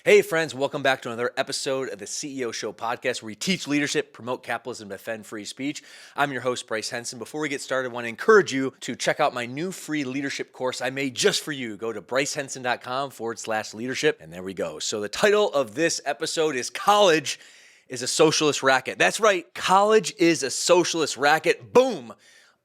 Hey, friends, welcome back to another episode of the CEO Show podcast where we teach leadership, promote capitalism, and defend free speech. I'm your host, Bryce Henson. Before we get started, I want to encourage you to check out my new free leadership course I made just for you. Go to brycehenson.com/leadership, and there we go. So, the title of this episode is College is a Socialist Racket. That's right, college is a socialist racket. Boom!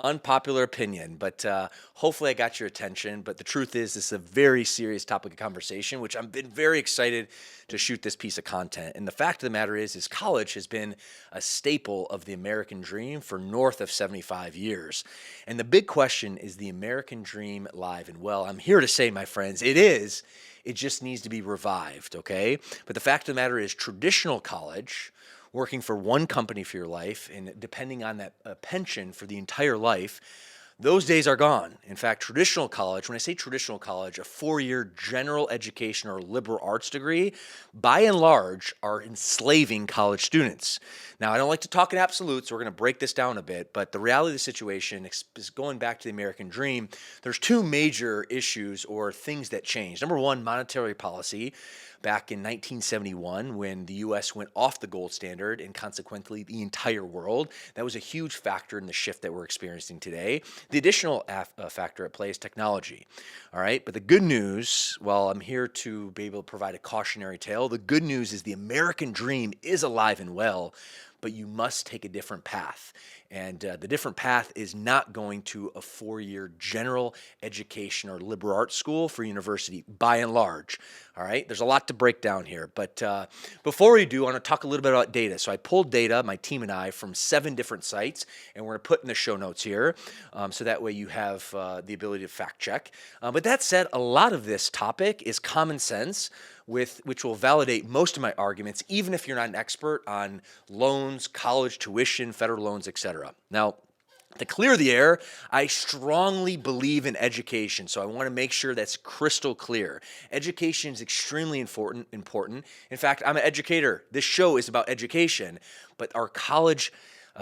Unpopular opinion, but hopefully I got your attention. But the truth is, this is a very serious topic of conversation, which I've been very excited to shoot this piece of content. And the fact of the matter is college has been a staple of the American dream for north of 75 years. And the big question is the American dream alive and well? I'm here to say, my friends, it is. It just needs to be revived, okay? But the fact of the matter is traditional college, working for one company for your life and depending on that pension for the entire life, those days are gone. In fact, traditional college, when I say traditional college, a 4-year general education or liberal arts degree, by and large, are enslaving college students. Now, I don't like to talk in absolutes, so we're going to break this down a bit, but the reality of the situation is going back to the American dream. There's two major issues or things that changed. Number one, monetary policy. Back in 1971, when the U.S. went off the gold standard and consequently the entire world, that was a huge factor in the shift that we're experiencing today. The additional factor at play is technology. All right, but the good news, well, I'm here to be able to provide a cautionary tale. The good news is the American dream is alive and well, but you must take a different path. And the different path is not going to a 4-year general education or liberal arts school for university, by and large. All right, there's a lot to break down here. But before we do, I want to talk a little bit about data. So I pulled data, my team and I, from 7 different sites, and we're going to put in the show notes here, so that way you have the ability to fact check. But that said, a lot of this topic is common sense, which will validate most of my arguments, even if you're not an expert on loans, college tuition, federal loans, etc. Now, to clear the air, I strongly believe in education, so I want to make sure that's crystal clear. Education is extremely important. In fact, I'm an educator. This show is about education, but our college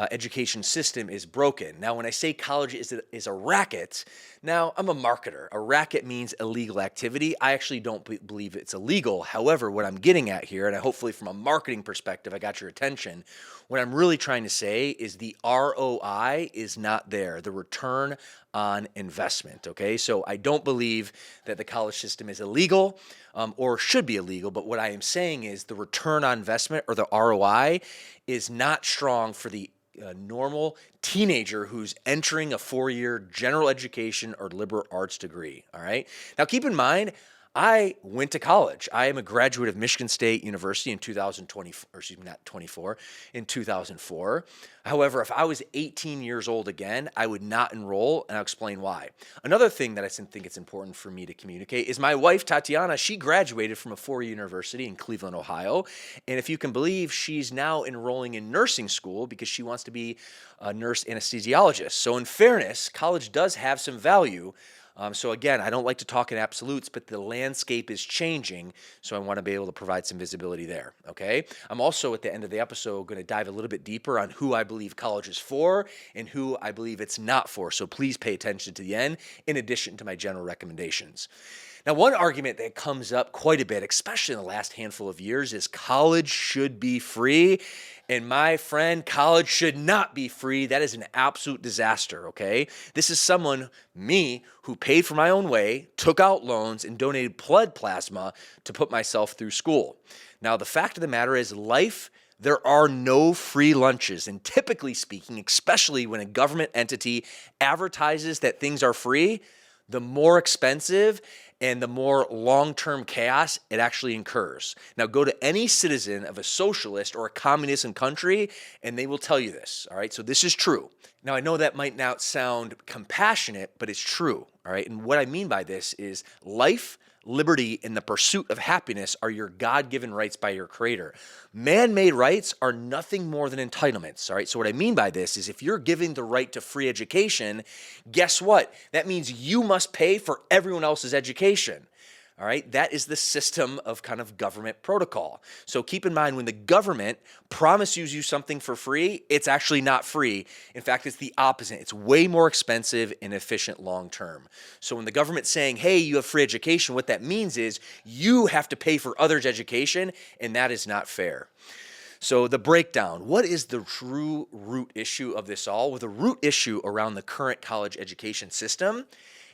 education system is broken. Now, when I say college is a racket, now I'm a marketer. A racket means illegal activity. I actually don't believe it's illegal. However, what I'm getting at here, and hopefully from a marketing perspective, I got your attention, what I'm really trying to say is the ROI is not there, the return on investment, okay? So I don't believe that the college system is illegal or should be illegal, but what I am saying is the return on investment or the ROI is not strong for the normal teenager who's entering a 4-year general education or liberal arts degree, all right? Now, keep in mind, I went to college. I am a graduate of Michigan State University in 2004. However, if I was 18 years old again, I would not enroll, and I'll explain why. Another thing that I think it's important for me to communicate is my wife, Tatiana, she graduated from a 4-year university in Cleveland, Ohio, and if you can believe, she's now enrolling in nursing school because she wants to be a nurse anesthesiologist. So in fairness, college does have some value. So again, I don't like to talk in absolutes, but the landscape is changing, so I want to be able to provide some visibility there, okay? I'm also, at the end of the episode, going to dive a little bit deeper on who I believe college is for and who I believe it's not for, so please pay attention to the end, in addition to my general recommendations. Now, one argument that comes up quite a bit, especially in the last handful of years, is college should be free. And my friend, college should not be free. That is an absolute disaster, okay? This is someone, me, who paid for my own way, took out loans, and donated blood plasma to put myself through school. Now, the fact of the matter is, there are no free lunches. And typically speaking, especially when a government entity advertises that things are free, the more expensive and the more long-term chaos it actually incurs. Now, go to any citizen of a socialist or a communist country, and they will tell you this, all right? So this is true. Now, I know that might not sound compassionate, but it's true, all right? And what I mean by this is life, liberty, and the pursuit of happiness are your God-given rights by your Creator. Man-made rights are nothing more than entitlements, all right? So what I mean by this is if you're giving the right to free education, guess what? That means you must pay for everyone else's education. All right, that is the system of kind of government protocol. So keep in mind, when the government promises you something for free, it's actually not free. In fact, it's the opposite. It's way more expensive and efficient long term. So when the government's saying, hey, you have free education, what that means is you have to pay for others' education, and that is not fair. So the breakdown, what is the true root issue of this all? Well, the root issue around the current college education system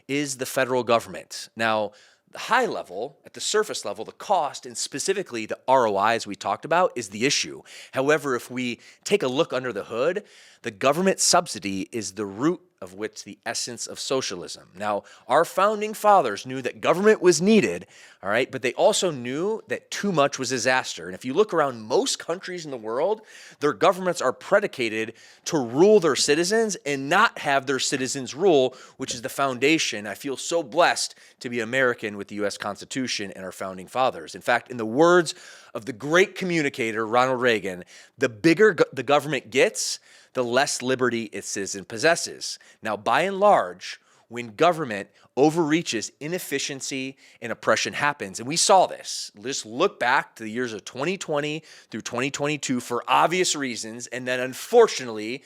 is the federal government. Now, the high level, at the surface level, the cost and specifically the ROI, as we talked about, is the issue. However, if we take a look under the hood, the government subsidy is the root of which the essence of socialism. Now, our founding fathers knew that government was needed, all right, but they also knew that too much was disaster. And if you look around most countries in the world, their governments are predicated to rule their citizens and not have their citizens rule, which is the foundation. I feel so blessed to be American with the U.S. Constitution and our founding fathers. In fact, in the words of the great communicator, Ronald Reagan, the bigger the government gets, the less liberty its citizen possesses. Now, by and large, when government overreaches, inefficiency and oppression happens. And we saw this. Just look back to the years of 2020 through 2022 for obvious reasons. And then unfortunately,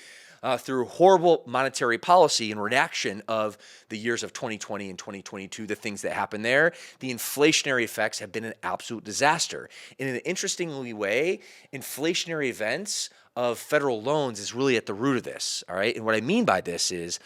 through horrible monetary policy in reaction of the years of 2020 and 2022, the things that happened there, the inflationary effects have been an absolute disaster. In an interestingly way, inflationary events of federal loans is really at the root of this, all right? And what I mean by this is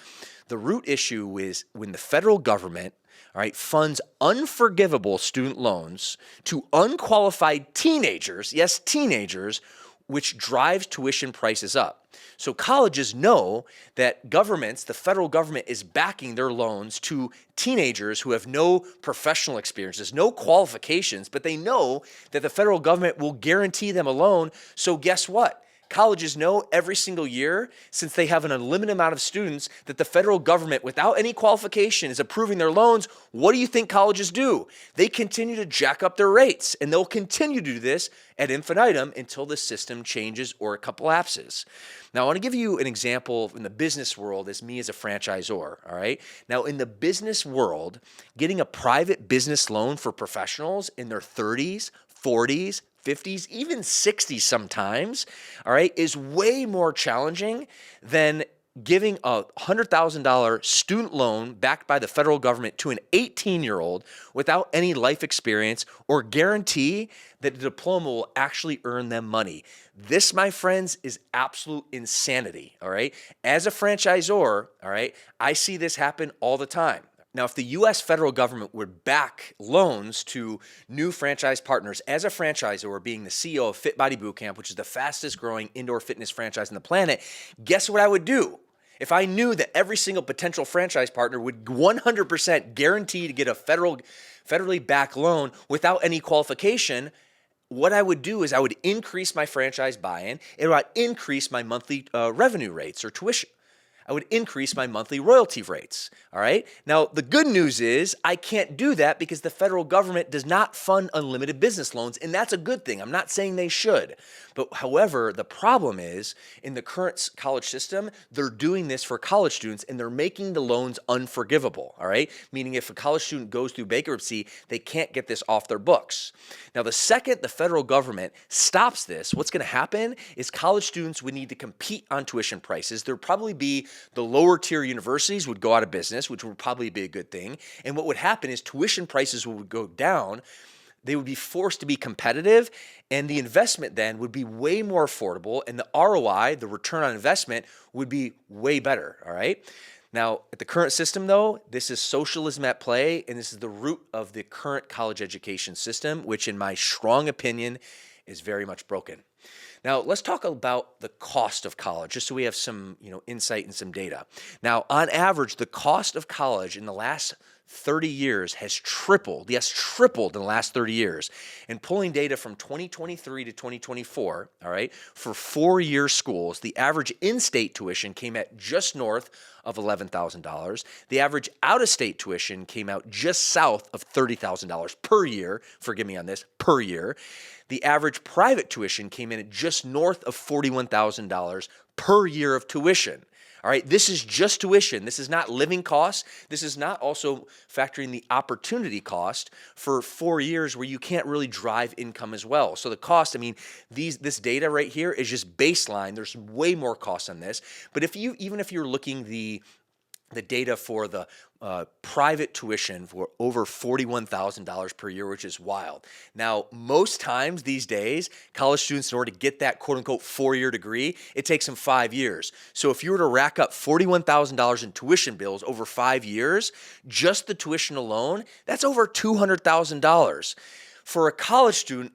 the root issue is when the federal government, all right, funds unforgivable student loans to unqualified teenagers, yes, teenagers, which drives tuition prices up. So colleges know that governments, the federal government, is backing their loans to teenagers who have no professional experiences, no qualifications, but they know that the federal government will guarantee them a loan. So guess what? Colleges know every single year, since they have an unlimited amount of students, that the federal government, without any qualification, is approving their loans. What do you think colleges do? They continue to jack up their rates, and they'll continue to do this ad infinitum until the system changes or it collapses. Now, I want to give you an example in the business world as me as a franchisor, all right? Now, in the business world, getting a private business loan for professionals in their 30s, 40s, 50s, even 60s sometimes, all right, is way more challenging than giving a $100,000 student loan backed by the federal government to an 18-year-old without any life experience or guarantee that the diploma will actually earn them money. This, my friends, is absolute insanity, all right? As a franchisor, all right, I see this happen all the time. Now, if the U.S. federal government would back loans to new franchise partners as a franchisor, being the CEO of Fit Body Bootcamp, which is the fastest growing indoor fitness franchise on the planet, guess what I would do? If I knew that every single potential franchise partner would 100% guarantee to get a federally backed loan without any qualification, what I would do is I would increase my franchise buy-in, and I would increase my monthly revenue rates or tuition. I would increase my monthly royalty rates, all right? Now, the good news is I can't do that because the federal government does not fund unlimited business loans, and that's a good thing. I'm not saying they should. But however, the problem is in the current college system, they're doing this for college students, and they're making the loans unforgivable, all right? Meaning if a college student goes through bankruptcy, they can't get this off their books. Now, the second the federal government stops this, what's going to happen is college students would need to compete on tuition prices. There'd probably be the lower tier universities would go out of business, which would probably be a good thing. And what would happen is tuition prices would go down. They would be forced to be competitive, and the investment then would be way more affordable, and the ROI, the return on investment, would be way better, all right? Now, at the current system, though, this is socialism at play, and this is the root of the current college education system, which in my strong opinion is very much broken. Now, let's talk about the cost of college, just so we have some, insight and some data. Now, on average, the cost of college in the last 30 years has tripled. Yes, tripled in the last 30 years. And pulling data from 2023 to 2024, all right, for 4-year schools, the average in-state tuition came at just north of $11,000. The average out-of-state tuition came out just south of $30,000 per year. Forgive me on this, per year. The average private tuition came in at just north of $41,000 per year of tuition. All right, this is just tuition. This is not living costs. This is not also factoring the opportunity cost for 4 years where you can't really drive income as well. So the cost, I mean, this data right here is just baseline. There's way more costs on this. But even if you're looking the data for the private tuition for over $41,000 per year, which is wild. Now, most times these days, college students, in order to get that quote unquote 4-year degree, it takes them 5 years. So if you were to rack up $41,000 in tuition bills over 5 years, just the tuition alone, that's over $200,000. For a college student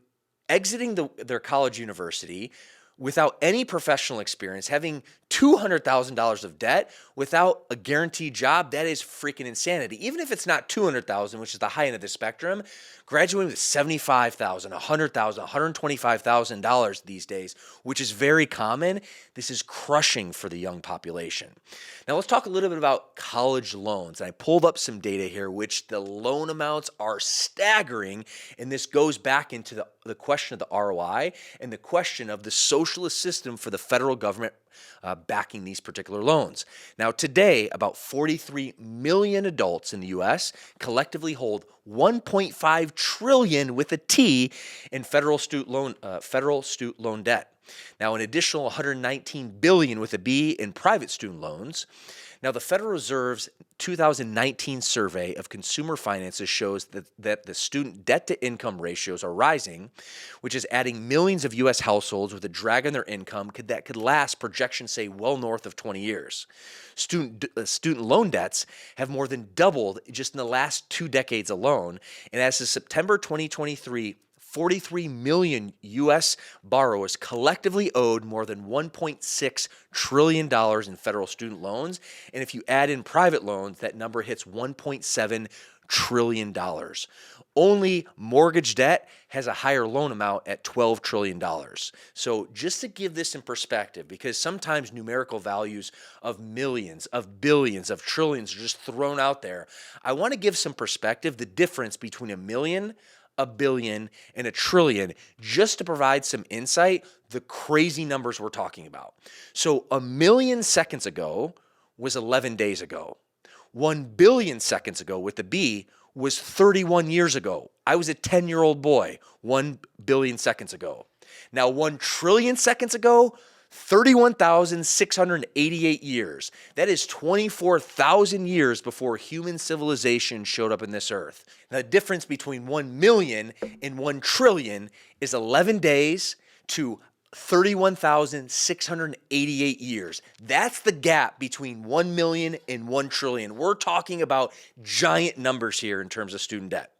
exiting their college university without any professional experience, having $200,000 of debt without a guaranteed job, that is freaking insanity. Even if it's not $200,000, which is the high end of the spectrum, graduating with $75,000, $100,000, $125,000 these days, which is very common, this is crushing for the young population. Now let's talk a little bit about college loans. I pulled up some data here, which the loan amounts are staggering, and this goes back into the question of the ROI and the question of the socialist system for the federal government backing these particular loans. Now, today, about 43 million adults in the U.S. collectively hold 1.5 trillion with a T in federal student loan debt. Now, an additional 119 billion with a B in private student loans. Now, the Federal Reserve's 2019 survey of consumer finances shows that the student debt-to-income ratios are rising, which is adding millions of U.S. households with a drag on their income that could last, projections say, well north of 20 years. Student loan debts have more than doubled just in the last 2 decades alone, and as of September 2023, 43 million U.S. borrowers collectively owed more than $1.6 trillion in federal student loans. And if you add in private loans, that number hits $1.7 trillion. Only mortgage debt has a higher loan amount at $12 trillion. So just to give this in perspective, because sometimes numerical values of millions, of billions, of trillions are just thrown out there, I want to give some perspective, the difference between a million, a billion, and a trillion, just to provide some insight, the crazy numbers we're talking about. So 1 million seconds ago was 11 days ago. 1 billion seconds ago with the B was 31 years ago. I was a 10-year-old boy 1 billion seconds ago. Now 1 trillion seconds ago, 31,688 years. That is 24,000 years before human civilization showed up in this earth. Now, the difference between 1 million and 1 trillion is 11 days to 31,688 years. That's the gap between 1 million and 1 trillion. We're talking about giant numbers here in terms of student debt.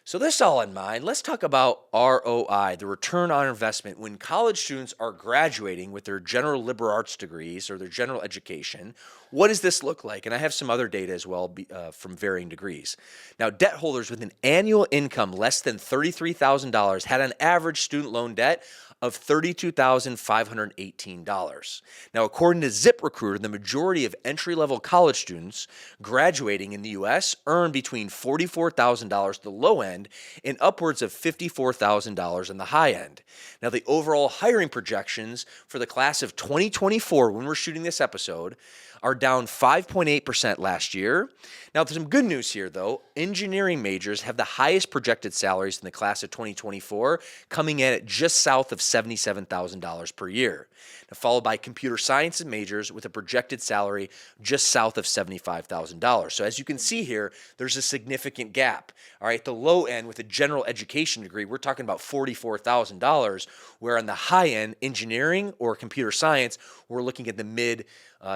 So this all in mind, let's talk about ROI, the return on investment. When college students are graduating with their general liberal arts degrees or their general education, what does this look like? And I have some other data as well from varying degrees. Now, debt holders with an annual income less than $33,000 had an average student loan debt of $32,518. Now, according to ZipRecruiter, the majority of entry-level college students graduating in the U.S. earn between $44,000 at the low end and upwards of $54,000 on the high end. Now, the overall hiring projections for the class of 2024, when we're shooting this episode, are down 5.8% last year. Now, there's some good news here, though. Engineering majors have the highest projected salaries in the class of 2024, coming in at just south of $77,000 per year. Now, followed by computer sciences majors with a projected salary just south of $75,000. So as you can see here, there's a significant gap. All right, the low end with a general education degree, we're talking about $44,000, where on the high end, engineering or computer science, we're looking at the mid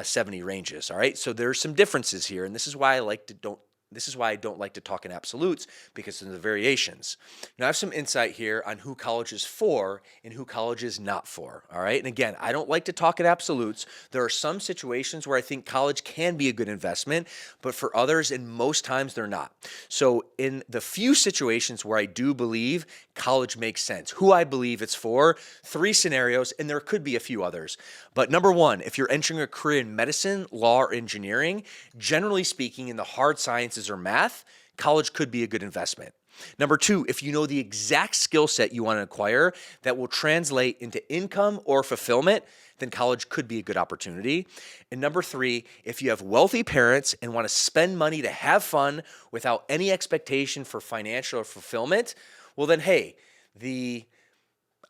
70 ranges. All right, so there's some differences here, and this is why I don't like to talk in absolutes, because of the variations. Now, I have some insight here on who college is for and who college is not for. All right, and again, I don't like to talk in absolutes. There are some situations where I think college can be a good investment, but for others, and most times, they're not. So in the few situations where I do believe college makes sense, who I believe it's for, 3 scenarios, and there could be a few others. But number 1, if you're entering a career in medicine, law, or engineering, generally speaking, in the hard sciences or math, college could be a good investment. Number two, if you know the exact skill set you want to acquire that will translate into income or fulfillment, then college could be a good opportunity. And number three, if you have wealthy parents and want to spend money to have fun without any expectation for financial fulfillment, well then, hey, the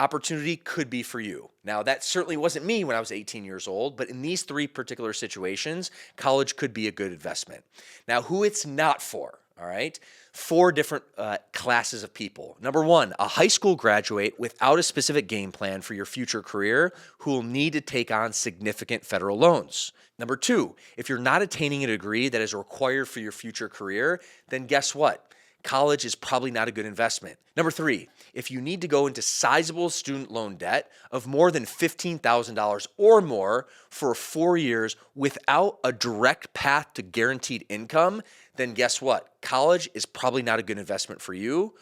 opportunity could be for you. Now, that certainly wasn't me when I was 18 years old, but in these three particular situations, college could be a good investment. Now, who it's not for, all right? Four different classes of people. Number one, a high school graduate without a specific game plan for your future career who will need to take on significant federal loans. Number two, if you're not attaining a degree that is required for your future career, then guess what? College is probably not a good investment. Number three, if you need to go into sizable student loan debt of more than $15,000 or more for 4 years without a direct path to guaranteed income, then guess what? College is probably not a good investment for you.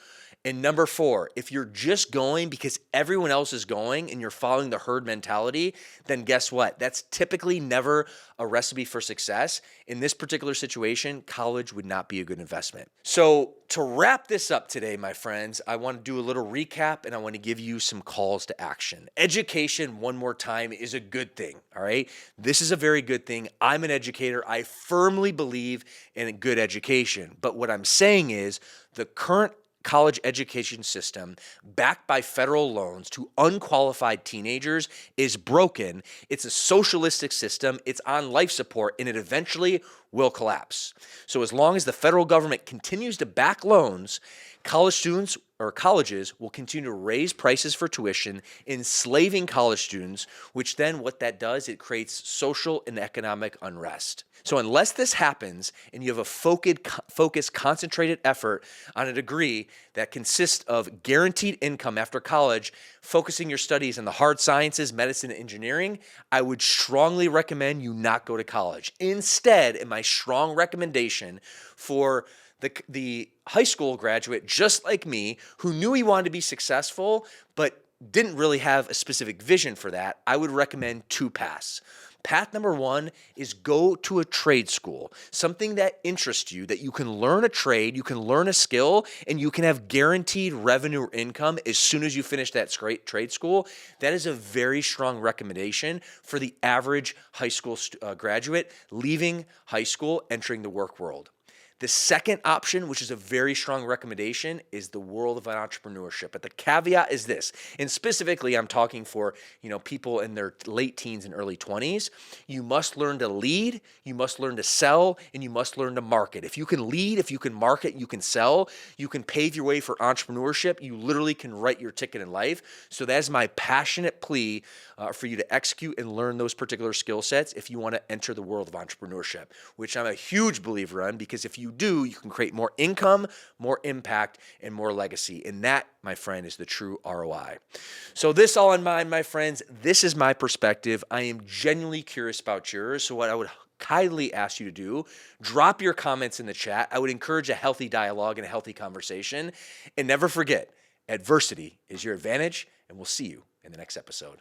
And number four, if you're just going because everyone else is going and you're following the herd mentality, then guess what? That's typically never a recipe for success. In this particular situation, college would not be a good investment. So to wrap this up today, my friends, I want to do a little recap and I want to give you some calls to action. Education, one more time, is a good thing, all right? This is a very good thing. I'm an educator. I firmly believe in a good education. But what I'm saying is the current college education system backed by federal loans to unqualified teenagers is broken. It's a socialistic system. It's on life support and it eventually will collapse. So as long as the federal government continues to back loans, college students or colleges will continue to raise prices for tuition, enslaving college students, which then what that does, it creates social and economic unrest. So unless this happens and you have a focused, concentrated effort on a degree that consists of guaranteed income after college, focusing your studies on the hard sciences, medicine, and engineering, I would strongly recommend you not go to college. Instead, in my strong recommendation for the high school graduate just like me who knew he wanted to be successful but didn't really have a specific vision for that, I would recommend two paths. Path number one is go to a trade school, something that interests you, that you can learn a trade, you can learn a skill, and you can have guaranteed revenue or income as soon as you finish that trade school. That is a very strong recommendation for the average high school graduate leaving high school, entering the work world. The second option, which is a very strong recommendation, is the world of entrepreneurship. But the caveat is this, and specifically I'm talking for, people in their late teens and early 20s. You must learn to lead, you must learn to sell, and you must learn to market. If you can lead, if you can market, you can sell, you can pave your way for entrepreneurship, you literally can write your ticket in life. So that is my passionate plea for you to execute and learn those particular skill sets if you want to enter the world of entrepreneurship, which I'm a huge believer in, because if you do, you can create more income, more impact, and more legacy. And that, my friend, is the true ROI. So this all in mind, my friends, this is my perspective. I am genuinely curious about yours. So what I would kindly ask you to do, drop your comments in the chat. I would encourage a healthy dialogue and a healthy conversation. And never forget, adversity is your advantage, and we'll see you in the next episode.